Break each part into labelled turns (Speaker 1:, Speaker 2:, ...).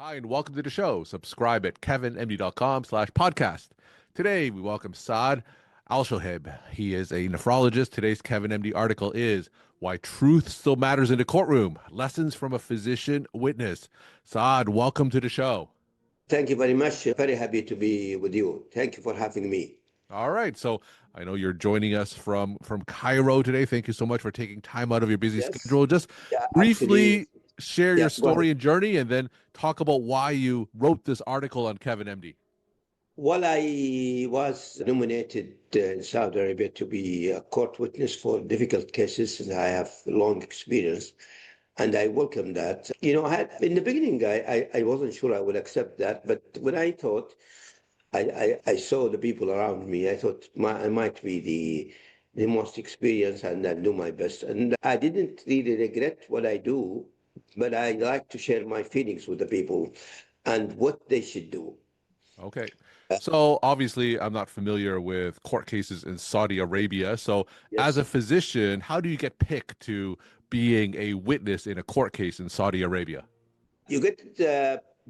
Speaker 1: Hi, and welcome to the show. Subscribe at kevinmd.com/podcast. Today, we welcome Saad Alshohaib. He is a nephrologist. Today's Kevin MD article is Why Truth Still Matters in the Courtroom, Lessons from a Physician Witness. Saad, welcome to the show.
Speaker 2: Thank you very much. Very happy to be with you. Thank you for having me.
Speaker 1: All right. So I know you're joining us from Cairo today. Thank you so much for taking time out of your busy
Speaker 2: Yes.
Speaker 1: schedule. Just
Speaker 2: Yeah, actually,
Speaker 1: briefly share your
Speaker 2: yeah, go ahead.
Speaker 1: story and journey, and then talk about why you wrote this article on Kevin MD.
Speaker 2: Well, I was nominated in Saudi Arabia to be a court witness for difficult cases, and I have long experience, and I welcome that. In the beginning, I wasn't sure I would accept that, but when I thought, I saw the people around me, I thought I might be the most experienced, and I'll do my best. And I didn't really regret what I do, but I like to share my feelings with the people and what they should do.
Speaker 1: Okay. So obviously, I'm not familiar with court cases in Saudi Arabia. So as a
Speaker 2: Yes.
Speaker 1: physician, how do you get picked to being a witness in a court case in Saudi Arabia?
Speaker 2: You get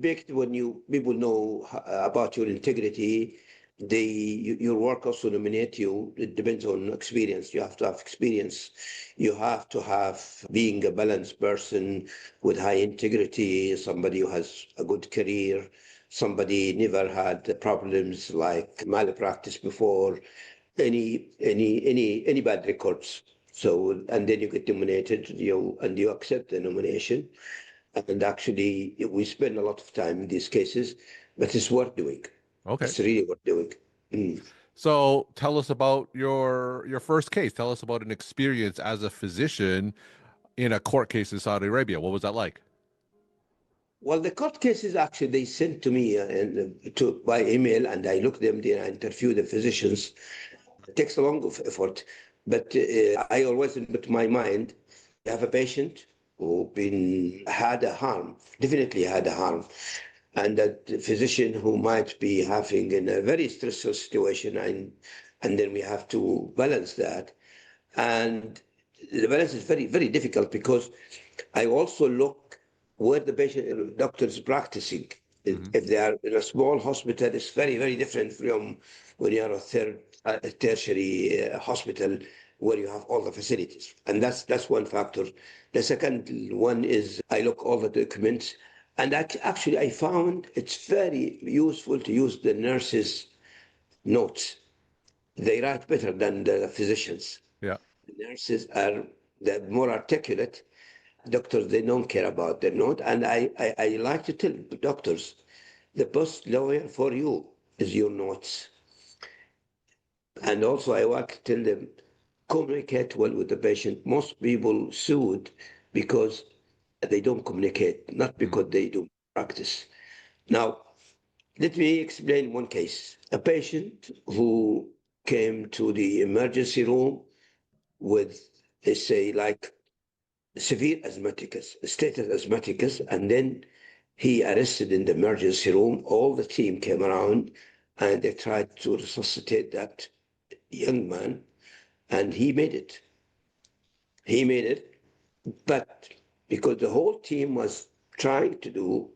Speaker 2: picked when people know about your integrity. Your work also nominate you. It depends on experience. You have to have experience. You have to have being a balanced person with high integrity, somebody who has a good career, somebody never had problems like malpractice before, any bad records. So and then you get nominated, you accept the nomination. And actually, we spend a lot of time in these cases, but it's worth doing.
Speaker 1: Okay.
Speaker 2: It's really worth doing. Mm.
Speaker 1: So tell us about your first case. Tell us about an experience as a physician in a court case in Saudi Arabia. What was that like?
Speaker 2: Well, the court cases actually they sent to me by email, and I look them. Then I interview the physicians. It takes a long of effort, but I always put my mind. You have a patient who been had a harm, definitely had a harm, and that physician who might be having in a very stressful situation, and then we have to balance that, and the balance is very very difficult because I also look where the patient doctor is practicing.
Speaker 1: Hmm.
Speaker 2: If they are in a small hospital, it's very very different from when you are a tertiary hospital where you have all the facilities, and that's one factor. The second one is I look all the documents, and actually I found it's very useful to use the nurses' notes. They write better than the physicians.
Speaker 1: Yeah.
Speaker 2: The nurses are the more articulate. Doctors, they don't care about their note. And I like to tell doctors, the best lawyer for you is your notes. And also, I like to tell them, communicate well with the patient. Most people sued because they don't communicate, not
Speaker 1: Mm.
Speaker 2: because they do practice. Now, let me explain one case. A patient who came to the emergency room with, let's say, like severe asthmaticus, status asthmaticus, and then he arrested in the emergency room. All the team came around and they tried to resuscitate that young man, and he made it. He made it, but because the whole team was trying to do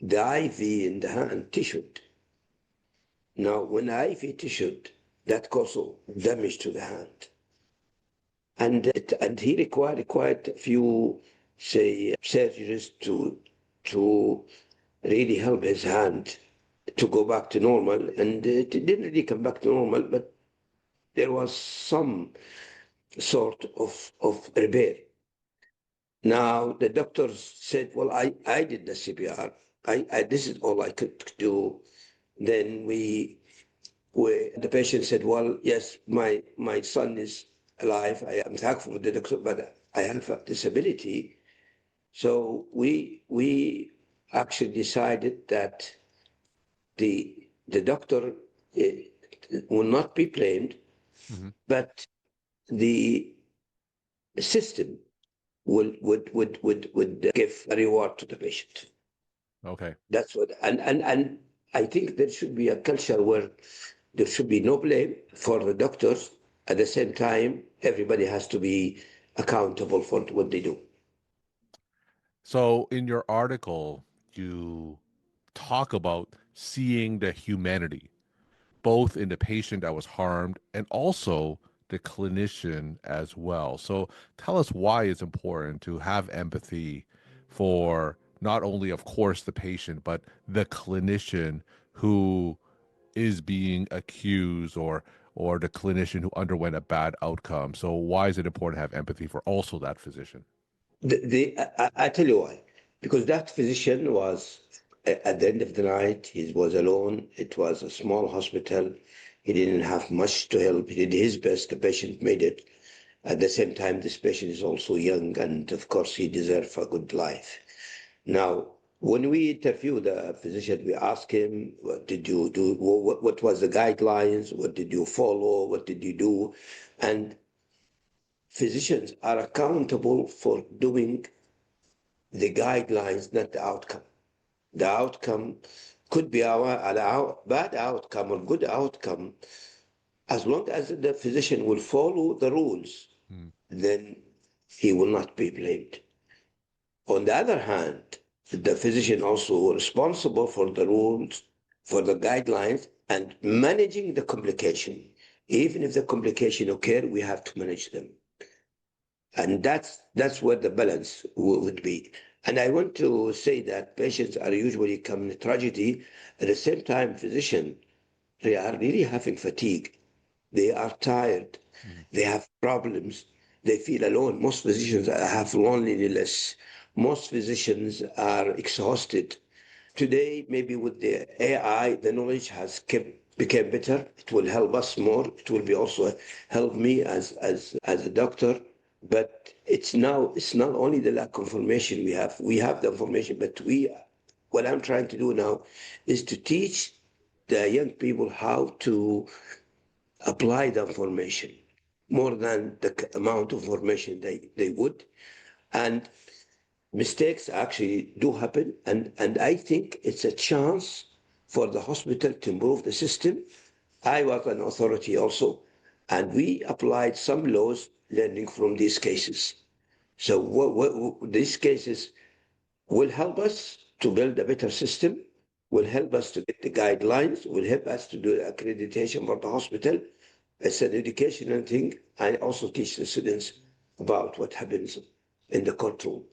Speaker 2: the IV in the hand tissued. Now, when the IV tissued, that caused damage to the hand. And he required quite a few, say, surgeries to really help his hand to go back to normal. And it didn't really come back to normal, but there was some sort of repair. Now the doctors said, "Well, I did the CPR. This is all I could do." Then the patient said, "Well, yes, my son is alive. I am thankful for the doctor, but I have a disability." So we actually decided that the doctor will not be blamed,
Speaker 1: Hmm.
Speaker 2: but the system would give a reward to the patient.
Speaker 1: Okay.
Speaker 2: That's what, and I think there should be a culture where there should be no blame for the doctors. At the same time, everybody has to be accountable for what they do.
Speaker 1: So in your article, you talk about seeing the humanity, both in the patient that was harmed and also the clinician as well. So tell us why it's important to have empathy for not only, of course, the patient, but the clinician who is being accused, or the clinician who underwent a bad outcome. So why is it important to have empathy for also that physician?
Speaker 2: I tell you why. Because that physician was, at the end of the night, he was alone. It was a small hospital. He didn't have much to help. He did his best. The patient made it. At the same time, this patient is also young, and of course, he deserves a good life. Now, when we interview the physician, we ask him, what did you do? What was the guidelines? What did you follow? What did you do? And physicians are accountable for doing the guidelines, not the outcome. The outcome could be a bad outcome or good outcome. As long as the physician will follow the rules,
Speaker 1: Mm.
Speaker 2: then he will not be blamed. On the other hand, the physician also responsible for the rules, for the guidelines, and managing the complication. Even if the complication occur, we have to manage them. And that's where the balance would be. And I want to say that patients are usually coming to tragedy. At the same time, physicians, they are really having fatigue. They are tired.
Speaker 1: Mm.
Speaker 2: They have problems. They feel alone. Most physicians have loneliness. Most physicians are exhausted. Today, maybe with the AI, the knowledge has become better. It will help us more. It will be also help me as a doctor. But it's not only the lack of information we have. We have the information, but what I'm trying to do now is to teach the young people how to apply the information more than the amount of information they would. And mistakes actually do happen. And I think it's a chance for the hospital to improve the system. I was an authority also, and we applied some laws learning from these cases. So these cases will help us to build a better system, will help us to get the guidelines, will help us to do accreditation for the hospital. It's an educational thing. I also teach the students about what happens in the courtroom.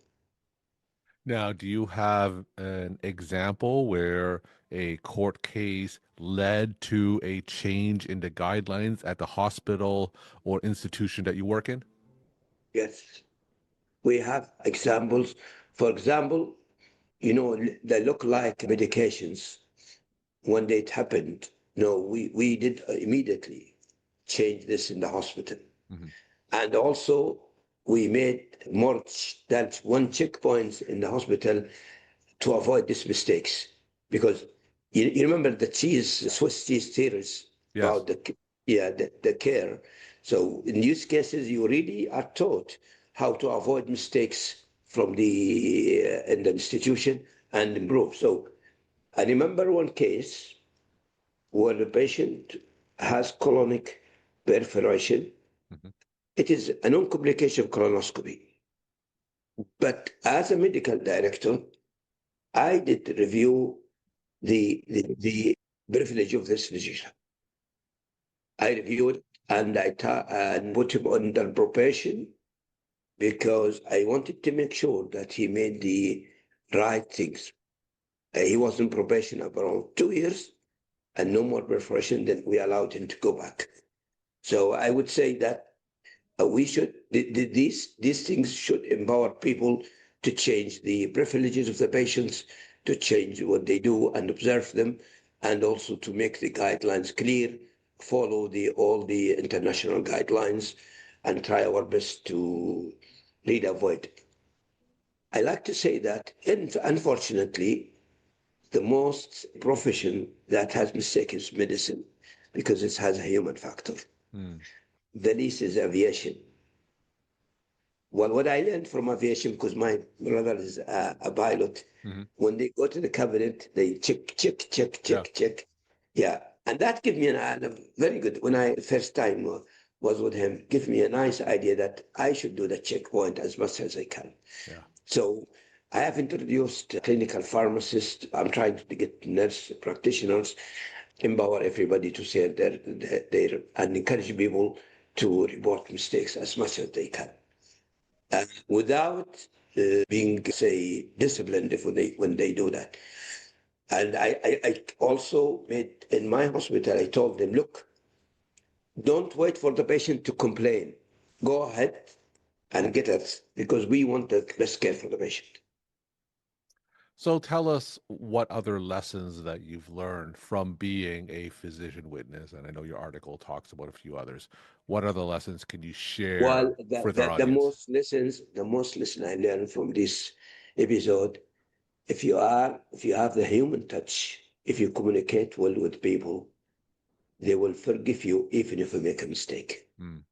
Speaker 1: Now, do you have an example where a court case led to a change in the guidelines at the hospital or institution that you work in?
Speaker 2: Yes, we have examples. For example, they look like medications. When it happened, no, we did immediately change this in the hospital.
Speaker 1: Hmm.
Speaker 2: And also, we made more than one checkpoints in the hospital to avoid these mistakes. Because you remember the Swiss cheese theories
Speaker 1: Yes.
Speaker 2: about the care. So in these cases, you really are taught how to avoid mistakes from in the institution and improve. So I remember one case where the patient has colonic perforation.
Speaker 1: Hmm.
Speaker 2: It is a non-complication colonoscopy. But as a medical director, I did review the privilege of this physician. I reviewed and and put him under probation because I wanted to make sure that he made the right things. He was in probation around 2 years and no more perforation. Then we allowed him to go back. So I would say that we should these things should empower people to change the privileges of the patients, to change what they do and observe them, and also to make the guidelines clear, follow all the international guidelines, and try our best to really avoid it. I like to say that, unfortunately, the most profession that has mistake is medicine because it has a human factor.
Speaker 1: Mm.
Speaker 2: The least is aviation. Well, what I learned from aviation, because my brother is a pilot,
Speaker 1: Hmm.
Speaker 2: when they go to the cabinet, they check, check, check,
Speaker 1: Yeah.
Speaker 2: check, check. Yeah. And that gave me a very good, when I first time was with him, give me a nice idea that I should do the checkpoint as much as I can.
Speaker 1: Yeah.
Speaker 2: So I have introduced clinical pharmacists. I'm trying to get nurse practitioners, empower everybody to say their and encourage people to report mistakes as much as they can, without being, say, disciplined if when they do that. And I also made in my hospital. I told them, look, don't wait for the patient to complain. Go ahead and get us because we want the best care for the patient.
Speaker 1: So tell us what other lessons that you've learned from being a physician witness. And I know your article talks about a few others. What other lessons can you share
Speaker 2: Well,
Speaker 1: with our audience?
Speaker 2: the most lesson I learned from this episode, if you have the human touch, if you communicate well with people, they will forgive you even if you make a mistake.
Speaker 1: Mm.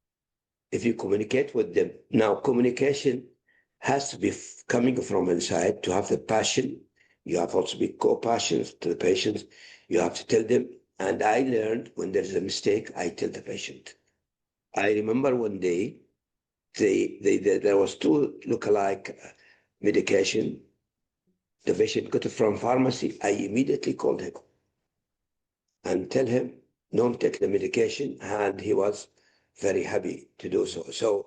Speaker 2: If you communicate with them. Now, communication has to be coming from inside to have the passion. You have also be compassionate to the patient. You have to tell them. And I learned when there is a mistake, I tell the patient. I remember one day there was two lookalike medication. The patient got it from pharmacy. I immediately called him and tell him, don't take the medication. And he was very happy to do so. So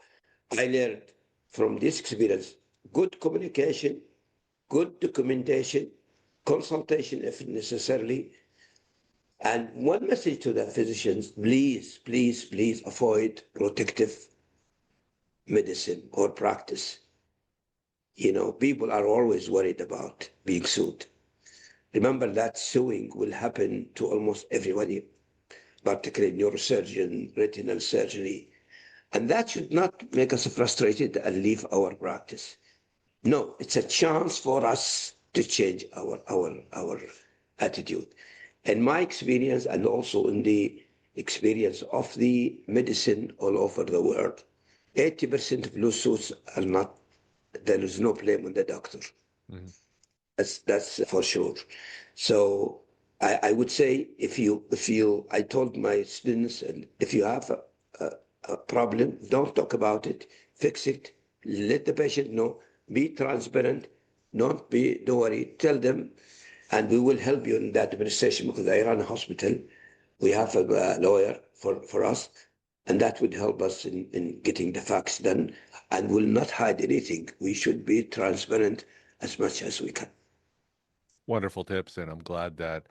Speaker 2: I learned from this experience good communication, good documentation, consultation if necessarily. And one message to the physicians, please, please, please avoid protective medicine or practice. You know, people are always worried about being sued. Remember that suing will happen to almost everybody, particularly neurosurgeon, retinal surgery. And that should not make us frustrated and leave our practice. No, it's a chance for us to change our attitude. In my experience, and also in the experience of the medicine all over the world, 80% of lawsuits are not, there is no blame on the doctor.
Speaker 1: Mhm.
Speaker 2: That's for sure. So I would say I told my students, and if you have a problem, don't talk about it, fix it, let the patient know, be transparent, don't worry, tell them, and we will help you in that administration because I run a hospital. We have a lawyer for us, and that would help us in getting the facts done and will not hide anything. We should be transparent as much as we can.
Speaker 1: Wonderful tips. And I'm glad that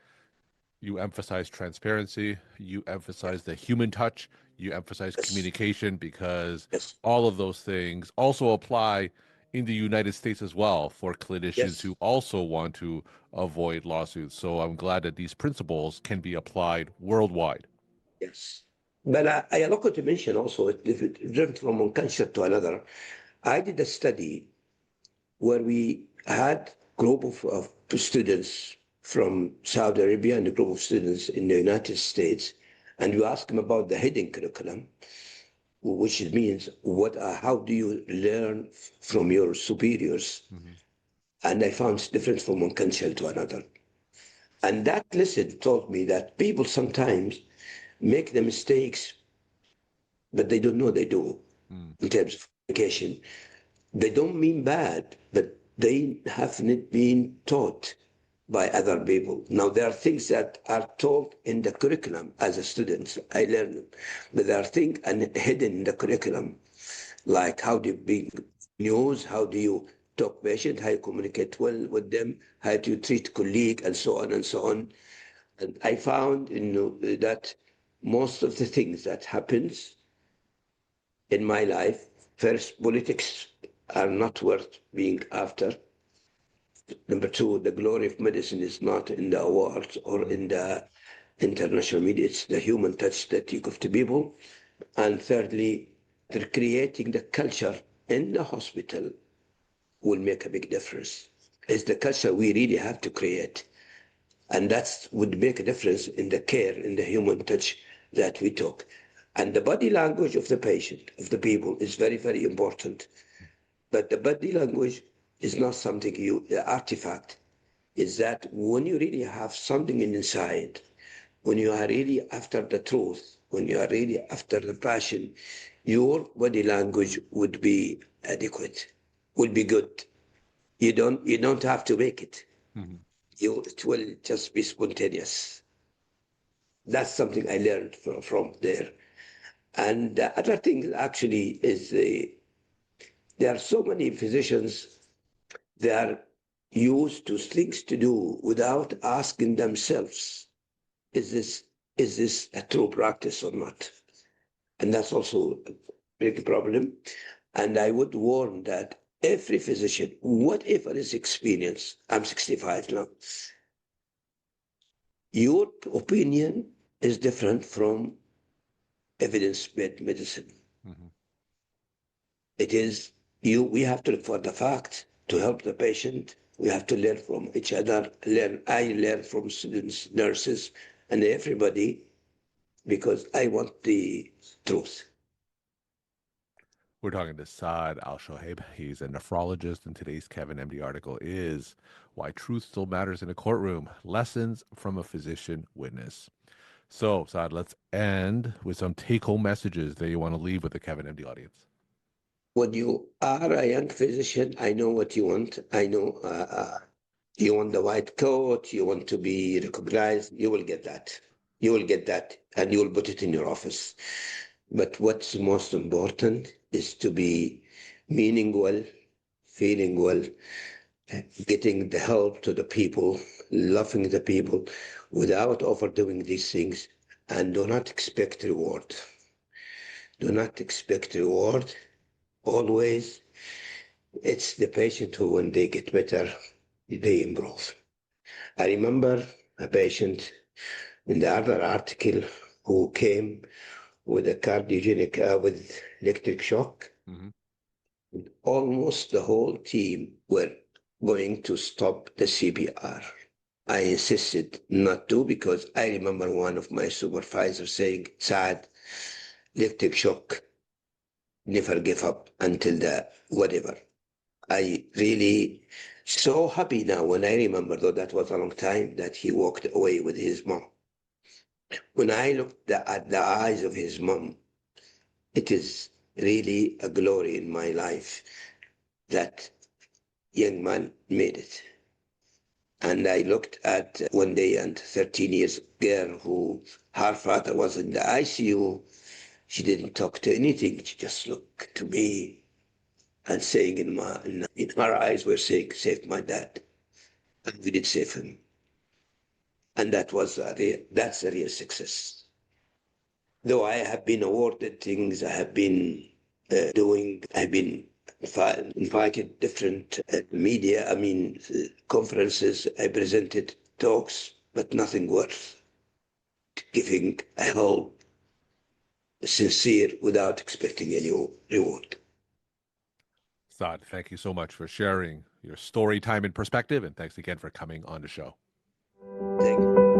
Speaker 1: you emphasize transparency, you
Speaker 2: Yeah.
Speaker 1: emphasize the human touch, you emphasize
Speaker 2: Yes.
Speaker 1: communication, because
Speaker 2: Yes.
Speaker 1: all of those things also apply in the United States as well for clinicians
Speaker 2: Yes.
Speaker 1: who also want to avoid lawsuits. So I'm glad that these principles can be applied worldwide.
Speaker 2: Yes. But I allow to mention also, if it jumped from one culture to another, I did a study where we had group of students from Saudi Arabia and a group of students in the United States, and we asked them about the hidden curriculum, which means how do you learn from your superiors?
Speaker 1: Mhm.
Speaker 2: And I found different from one country to another. And that lesson taught me that people sometimes make the mistakes, but they don't know they do
Speaker 1: Mm.
Speaker 2: in terms of communication. They don't mean bad, but they haven't been taught by other people. Now, there are things that are taught in the curriculum as a student. I learn them. But there are things hidden in the curriculum, like how do you be news, how do you talk patient, how you communicate well with them, how do you treat colleague, and so on and so on. And I found that most of the things that happens in my life, first, politics are not worth being after. Number two, the glory of medicine is not in the awards or
Speaker 1: Mm.
Speaker 2: in the international media. It's the human touch that you give to people. And thirdly, they're creating the culture in the hospital will make a big difference. It's the culture we really have to create. And that would make a difference in the care, in the human touch that we talk. And the body language of the patient, of the people, is very, very important. But the body language is not something the artifact. Is that when you really have something inside, when you are really after the truth, when you are really after the passion, your body language would be adequate, would be good. You don't have to make it.
Speaker 1: Mhm.
Speaker 2: It will just be spontaneous. That's something I learned from there. And the other thing actually is there are so many physicians, they are used to things to do without asking themselves, is this is this a true practice or not? And that's also a big problem. And I would warn that every physician, whatever his experience, I'm 65 now, your opinion is different from evidence-based medicine.
Speaker 1: Mhm.
Speaker 2: It is we have to look for the facts to help the patient. We have to learn from each other. I learn from students, nurses, and everybody because I want the truth.
Speaker 1: We're talking to Saad Alshohaib. He's a nephrologist, and today's Kevin MD article is Why Truth Still Matters in a Courtroom, Lessons from a Physician Witness. So, Saad, let's end with some take-home messages that you want to leave with the Kevin MD audience.
Speaker 2: When you are a young physician, I know what you want. I know you want the white coat, you want to be recognized, you will get that. You will get that, and you will put it in your office. But what's most important is to be meaning well, feeling well, getting the help to the people, loving the people without overdoing these things, and do not expect reward. Do not expect reward. Always, it's the patient who, when they get better, they improve. I remember a patient in the other article who came with a cardiogenic, with electric shock.
Speaker 1: Mm-hmm.
Speaker 2: Almost the whole team were going to stop the CPR. I insisted not to because I remember one of my supervisors saying, Saad, electric shock, never give up until the whatever. I really so happy now when I remember, though that was a long time, that he walked away with his mom. When I looked at the eyes of his mom, it is really a glory in my life that young man made it. And I looked at one day and 13 years girl who her father was in the ICU. She didn't talk to anything. She just looked to me and saying in her eyes were saying, save my dad. And we did save him. And that's a real success. Though I have been awarded things, I have been I've been invited different media, conferences, I presented talks, but nothing worth giving a help sincere without expecting any reward.
Speaker 1: Saad, thank you so much for sharing your story, time, and perspective. And thanks again for coming on the show.
Speaker 2: Thank you.